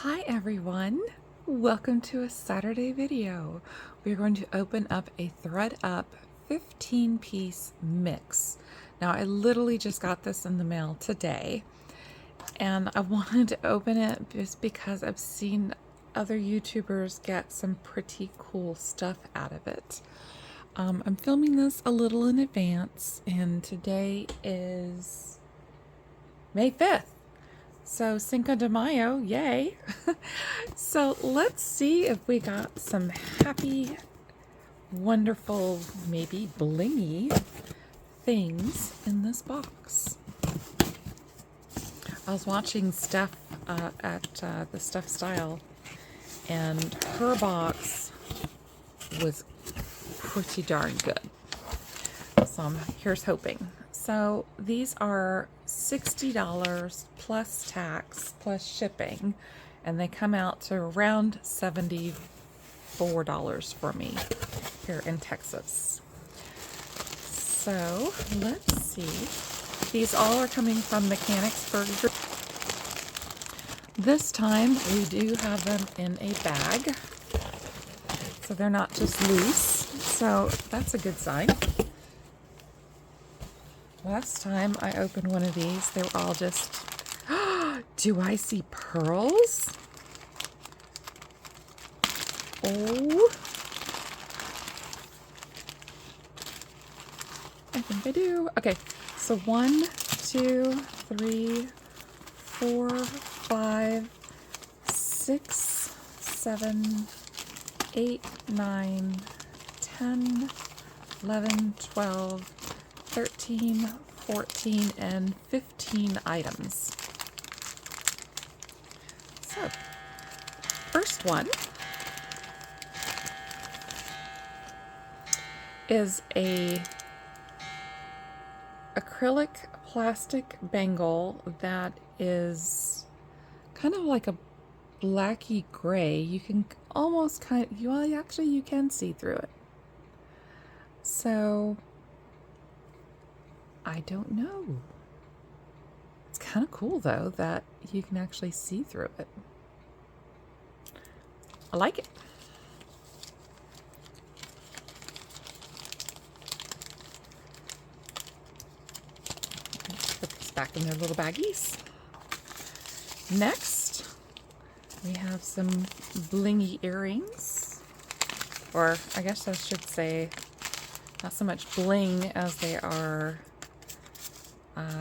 Hi everyone, welcome to a Saturday video. We're going to open up a THREDUP 15-piece mix. Now I literally just got this in the mail today and I wanted to open it just because I've seen other YouTubers get some pretty cool stuff out of it. I'm filming this a little in advance and today is May 5th. So Cinco de Mayo, yay. So let's see if we got some happy, wonderful, maybe blingy things in this box. I was watching Steph at the Steph Style, and her box was pretty darn good. So here's hoping. So these are $60 plus tax plus shipping, and they come out to around $74 for me here in Texas. So let's see. These all are coming from Mechanicsburg. This time we do have them in a bag, so they're not just loose. So that's a good sign. Last time I opened one of these, they were all just, do I see pearls? Oh, I think I do. Okay, so 1, 2, 3, 4, 5, 6, 7, 8, 9, 10, 11, 12, 13, 14, and 15 items. So, first one is a acrylic plastic bangle that is kind of like a blacky gray. You can almost you can see through it. So I don't know. It's kind of cool though that you can actually see through it. I like it. Let's put these back in their little baggies. Next, we have some blingy earrings, or I guess I should say not so much bling as they are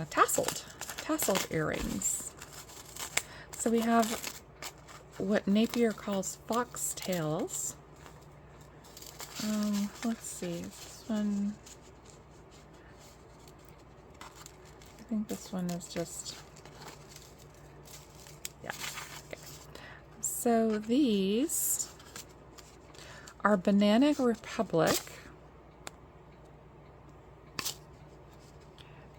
tasseled earrings. So we have what Napier calls foxtails. Let's see, this one, I think this one is just, yeah, okay. So these are Banana Republic.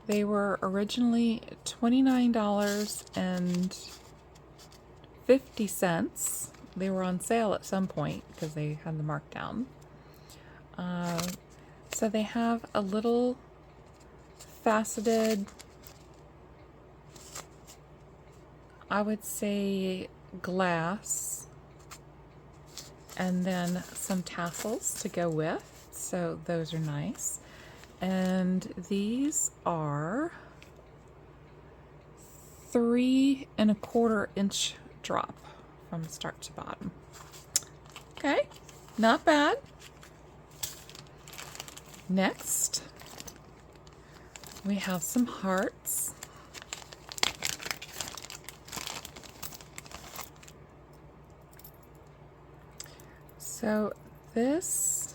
They were originally $29.50. They were on sale at some point because they had the markdown. So they have a little faceted, I would say, glass, and then some tassels to go with. So those are nice. And these are 3 1/4 inch drop from start to bottom. Okay, not bad. Next, we have some hearts. So this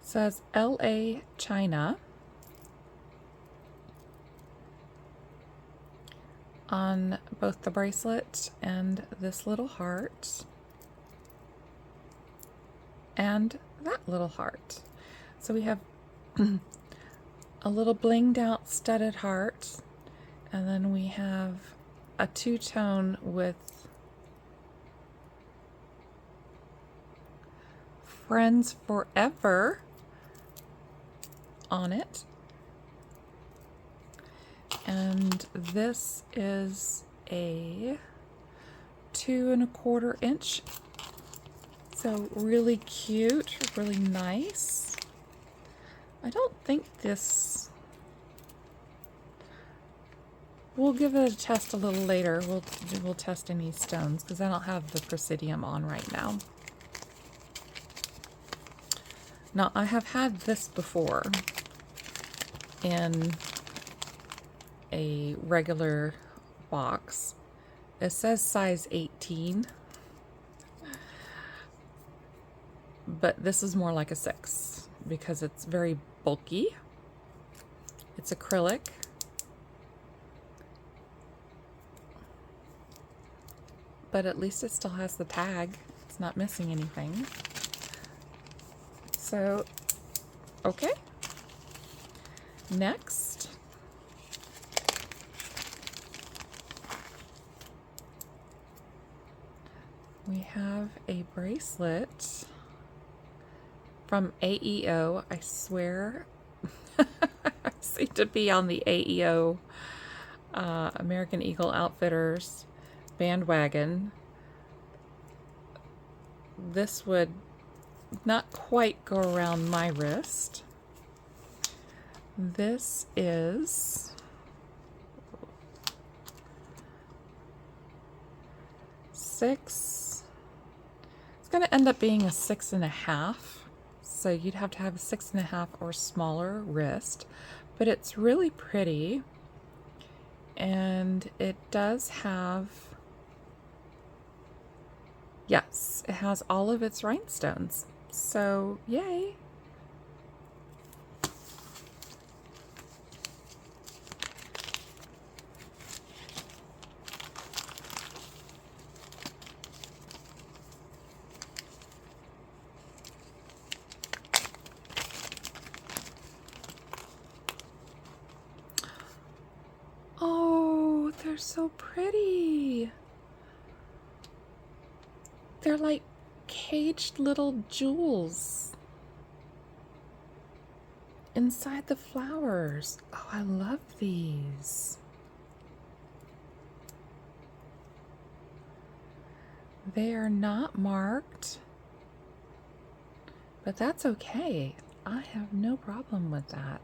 says LA China on both the bracelet and this little heart and that little heart. So we have a little blinged out studded heart, and then we have a two-tone with Friends Forever on it. And this is a 2¼ inch. So really cute, really nice. I don't think this, we'll give it a test a little later. We'll test any stones because I don't have the Presidium on right now. Now I have had this before in a regular box. It says size 18, but this is more like a 6 because it's very bulky. It's acrylic. But at least it still has the tag. It's not missing anything. So, okay. Next, we have a bracelet from AEO. I swear I seem to be on the AEO, American Eagle Outfitters bandwagon. This would not quite go around my wrist. This is six. It's going to end up being a 6½. So you'd have to have a 6½ or smaller wrist, but it's really pretty. And it does have, yes, it has all of its rhinestones. So, yay. Oh, they're so pretty. They're like caged little jewels inside the flowers. Oh, I love these. They are not marked, but that's okay. I have no problem with that.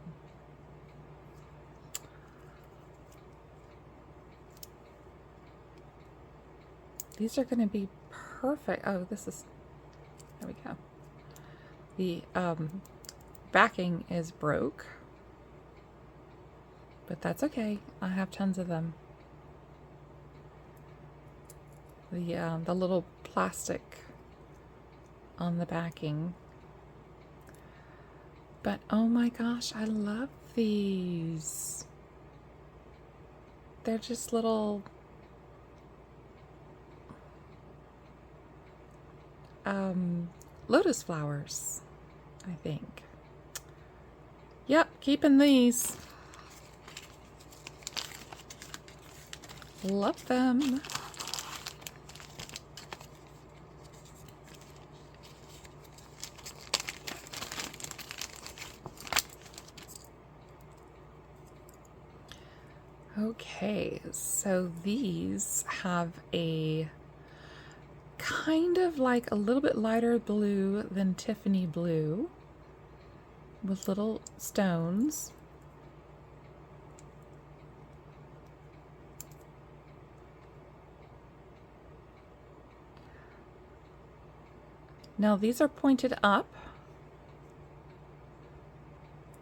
These are going to be perfect. Oh, this is, there we go. The backing is broke, but that's okay. I have tons of them. The little plastic on the backing. But oh my gosh, I love these. They're just little lotus flowers, I think. Yep, keeping these. Love them. Okay, so these have a kind of like a little bit lighter blue than Tiffany blue with little stones. Now these are pointed up,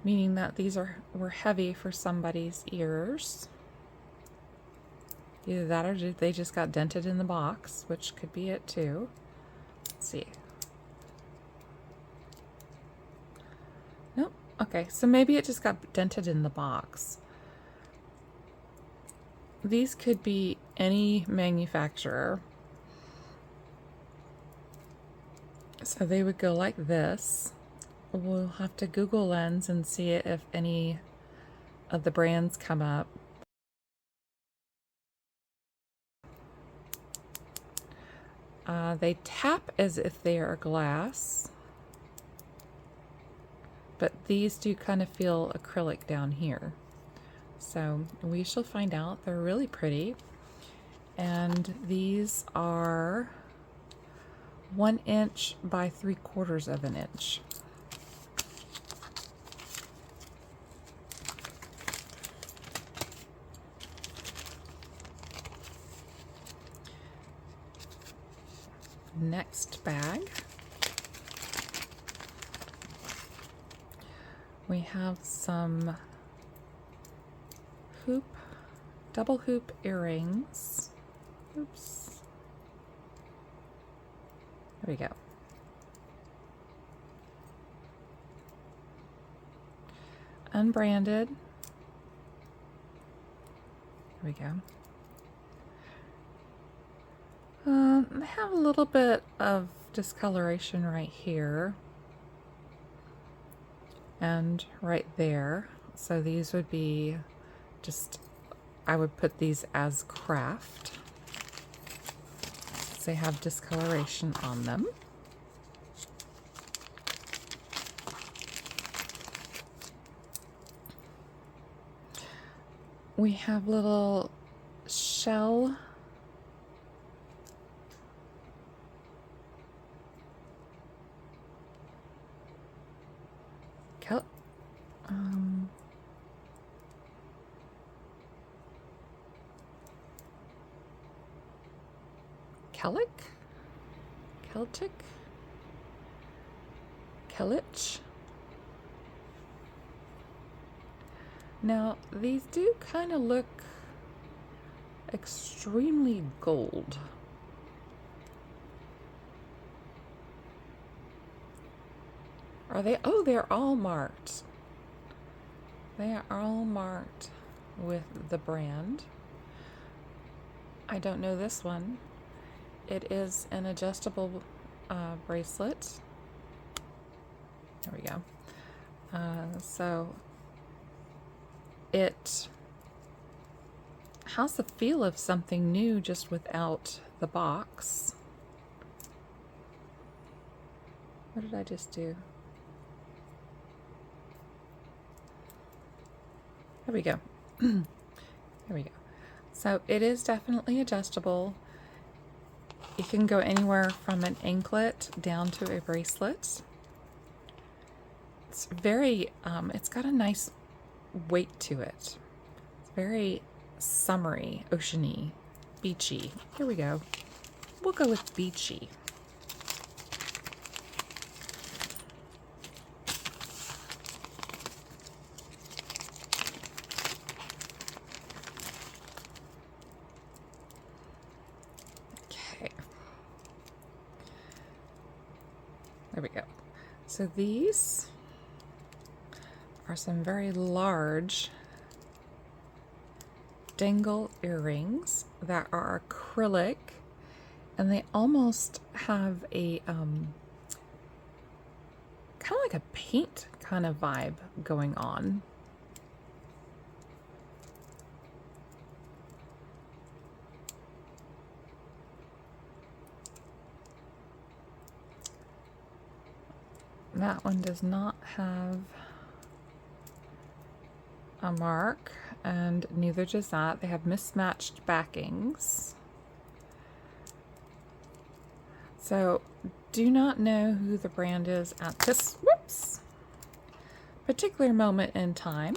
meaning that these were heavy for somebody's ears. Either that or they just got dented in the box, which could be it too. Let's see. Nope. Okay, so maybe it just got dented in the box. These could be any manufacturer. So they would go like this. We'll have to Google Lens and see if any of the brands come up. They tap as if they are glass, but these do kind of feel acrylic down here. So we shall find out. They're really pretty. And these are 1 inch by 3/4 of an inch. Next bag, we have some double hoop earrings. Oops. There we go. Unbranded. There we go. I have a little bit of discoloration right here and right there. So these would be just, I would put these as craft. They have discoloration on them. We have little shell Kellich. Now, these do kind of look extremely gold. Are they? Oh, they're all marked. They are all marked with the brand. I don't know this one. It is an adjustable bracelet. There we go. So it has the feel of something new just without the box. What did I just do? There we go. There we go. So it is definitely adjustable. You can go anywhere from an anklet down to a bracelet. It's very, it's got a nice weight to it. It's very summery, oceany, beachy. Here we go. We'll go with beachy. There we go. So these are some very large dangle earrings that are acrylic, and they almost have a kind of like a paint kind of vibe going on. That one does not have a mark, and neither does that. They have mismatched backings. So do not know who the brand is at this particular moment in time,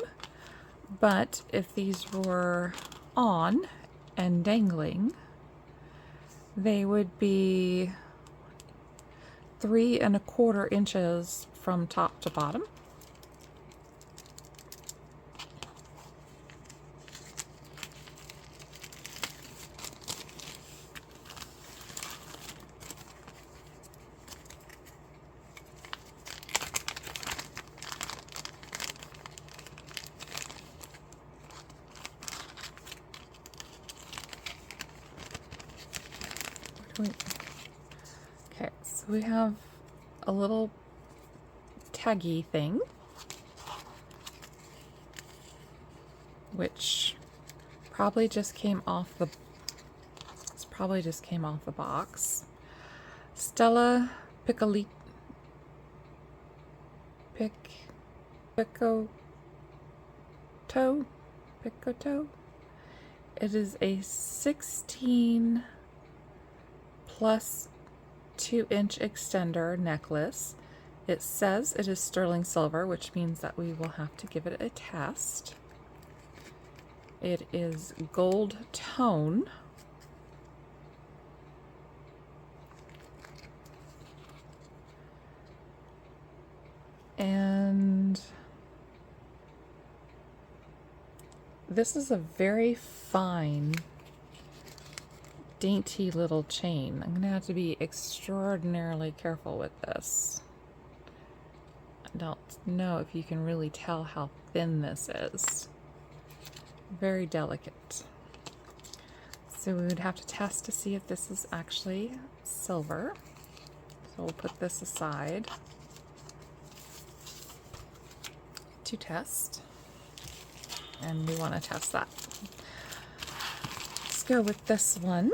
but if these were on and dangling, they would be 3 1/4 inches from top to bottom. Okay, so we have a little taggy thing, which probably just came off the box. Stella Piccoto, Picoto. It is a 16 plus 2-inch extender necklace. It says it is sterling silver, which means that we will have to give it a test. It is gold tone. And this is a very fine, dainty little chain. I'm going to have to be extraordinarily careful with this. I don't know if you can really tell how thin this is. Very delicate. So we would have to test to see if this is actually silver. So we'll put this aside to test. And we want to test that. Let's go with this one.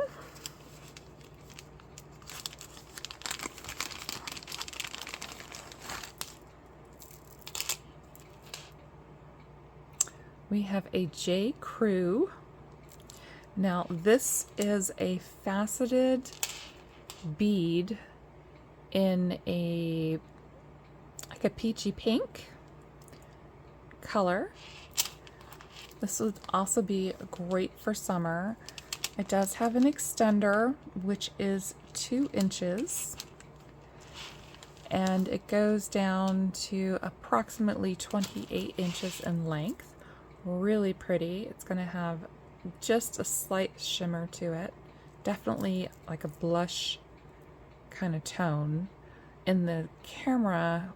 We have a JCrew. Now this is a faceted bead in a like a peachy pink color. This would also be great for summer. It does have an extender, which is 2 inches. And it goes down to approximately 28 inches in length. Really pretty. It's going to have just a slight shimmer to it. Definitely like a blush kind of tone. In the camera,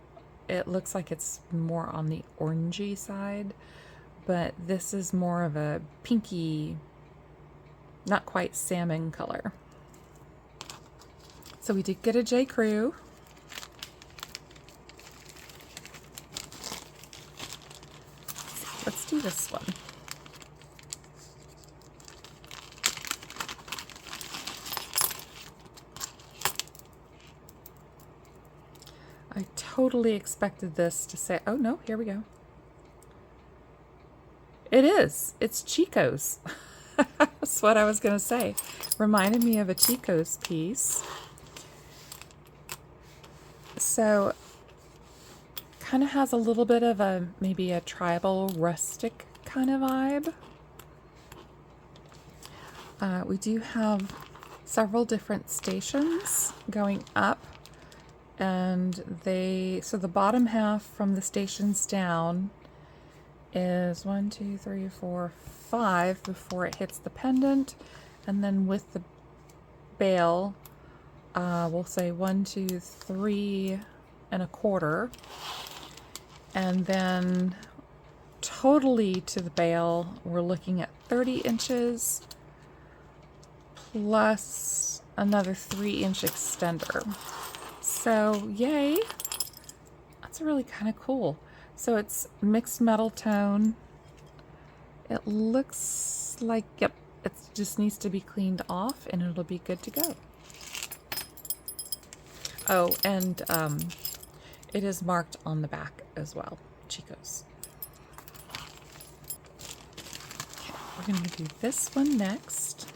it looks like it's more on the orangey side, but this is more of a pinky, not quite salmon color. So we did get a JCrew. Let's do this one. I totally expected this to say, oh no, here we go. It is. It's Chico's. That's what I was going to say. Reminded me of a Chico's piece. So kind of has a little bit of a maybe a tribal rustic kind of vibe. We do have several different stations going up, and so the bottom half from the stations down is 1, 2, 3, 4, 5 before it hits the pendant, and then with the bail, we'll say 1, 2, 3 and a quarter. And then totally to the bail, we're looking at 30 inches plus another 3-inch extender. So yay, that's really kind of cool. So it's mixed metal tone. It looks like, yep, it just needs to be cleaned off and it'll be good to go. Oh, and it is marked on the back as well, Chico's. Okay, we're going to do this one next,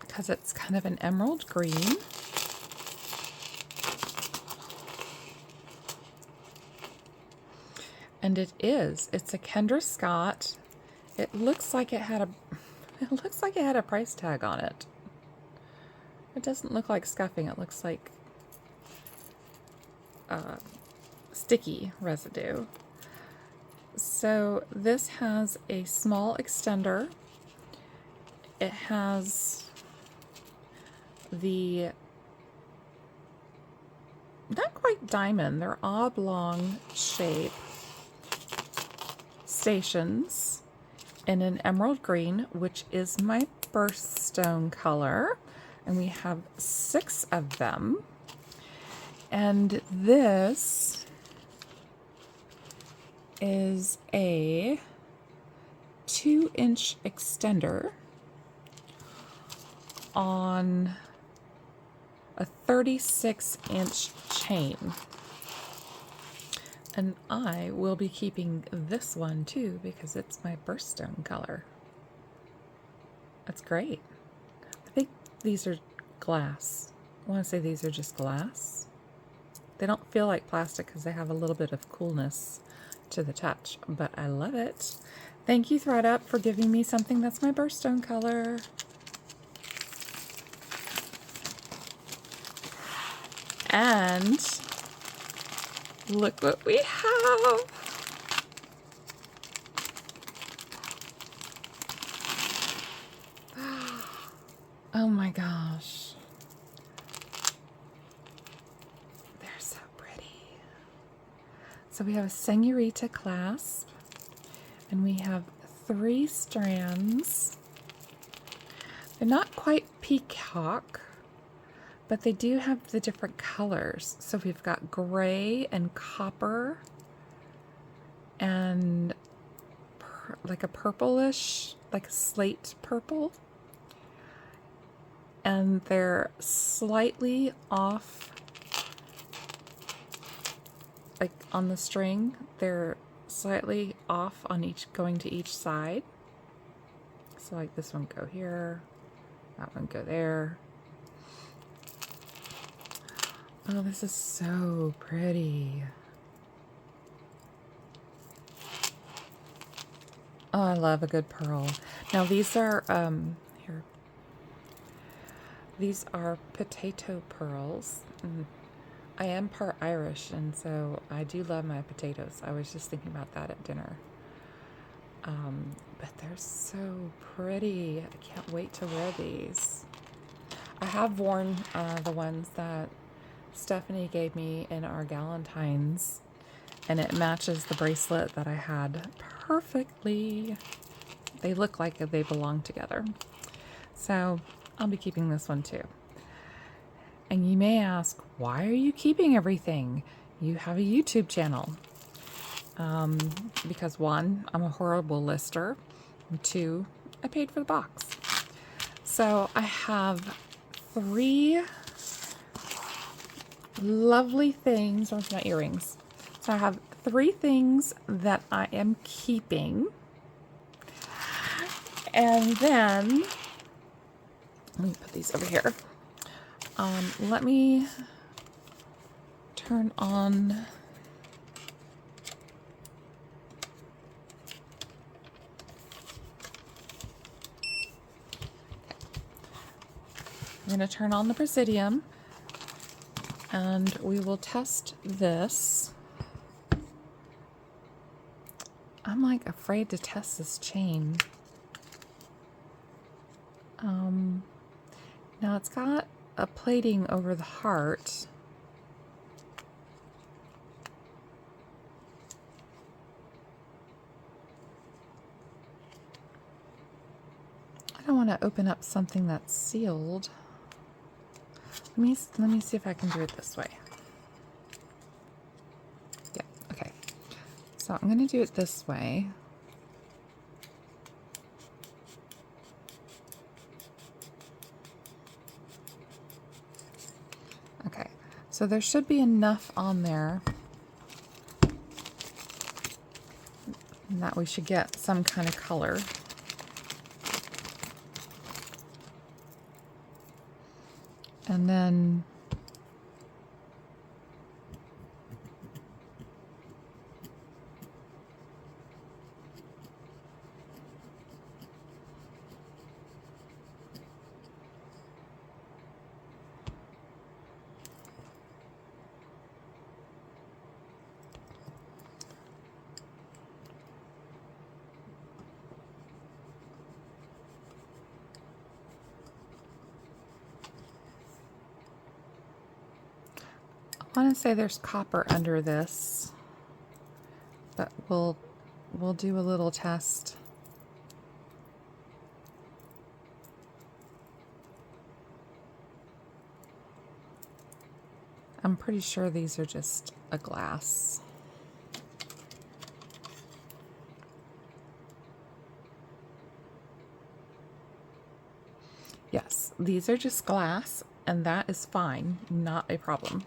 because it's kind of an emerald green. And it's a Kendra Scott. It looks like it had a price tag on it. It doesn't look like scuffing. It looks like sticky residue. So this has a small extender. It has the not quite diamond, they're oblong shape stations in an emerald green, which is my birthstone color. And we have 6 of them. And this is a 2-inch extender on a 36-inch chain. And I will be keeping this one too because it's my birthstone color. That's great. I think these are glass. I want to say these are just glass. They don't feel like plastic because they have a little bit of coolness to the touch, but I love it. Thank you, THREDUP, for giving me something that's my birthstone color. And look what we have. Oh my gosh. They're so pretty. So we have a senorita clasp, and we have 3 strands. They're not quite peacock, but they do have the different colors. So we've got gray and copper and like a purplish, like a slate purple. And they're slightly off, like on the string, they're slightly off on each, going to each side. So like this one go here, that one go there. Oh, this is so pretty. Oh, I love a good pearl. Now these are, here. These are potato pearls. I am part Irish, and so I do love my potatoes. I was just thinking about that at dinner. But they're so pretty. I can't wait to wear these. I have worn the ones that Stephanie gave me in our Galentine's, and it matches the bracelet that I had perfectly. They look like they belong together. So I'll be keeping this one too. And you may ask, why are you keeping everything? You have a YouTube channel. Because 1, I'm a horrible lister. And 2, I paid for the box. So I have 3 lovely things. Where's my earrings? So I have 3 things that I am keeping. And then, let me put these over here. Let me turn on I'm going to turn on the Presidium and we will test this. I'm like afraid to test this chain. Now it's got a plating over the heart. I don't want to open up something that's sealed. Let me see if I can do it this way. Yeah, okay. So I'm going to do it this way. Okay, so there should be enough on there that we should get some kind of color. And then I want to say there's copper under this, but we'll do a little test. I'm pretty sure these are just a glass. Yes, these are just glass, and that is fine, not a problem.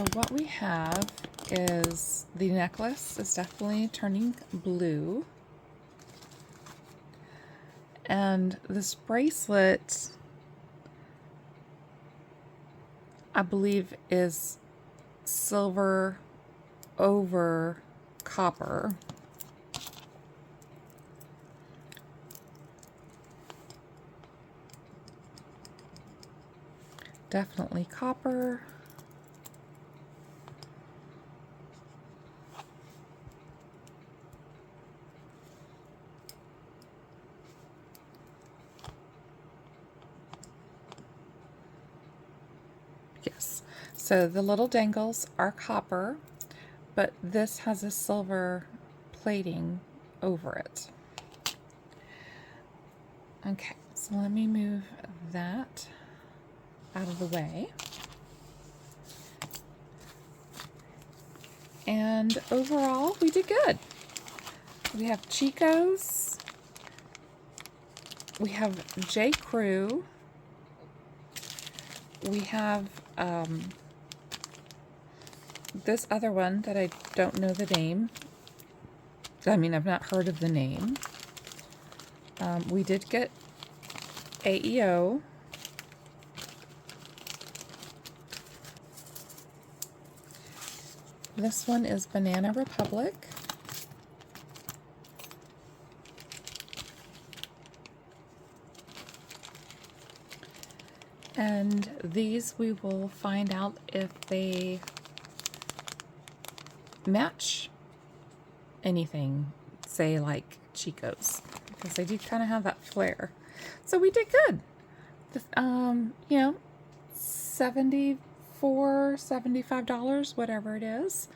So what we have is the necklace is definitely turning blue. And this bracelet, I believe, is silver over copper. Definitely copper. Yes, so the little dangles are copper, but this has a silver plating over it. Okay, so let me move that out of the way. And overall, we did good. We have Chico's, we have JCrew, we have this other one that I don't know the name. I mean, I've not heard of the name. We did get AEO. This one is Banana Republic. And these we will find out if they match anything, say like Chico's, because they do kind of have that flare. So we did good. You know, $74, $75, whatever it is.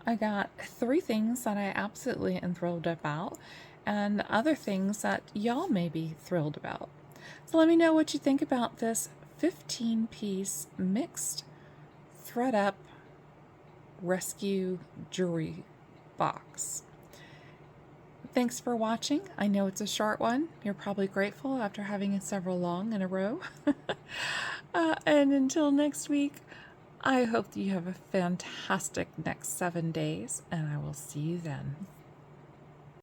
I got 3 things that I absolutely am thrilled about, and other things that y'all may be thrilled about. So let me know what you think about this 15-piece mixed THREDUP rescue jewelry box. Thanks for watching. I know it's a short one. You're probably grateful after having several long in a row. And until next week, I hope that you have a fantastic next 7 days, and I will see you then.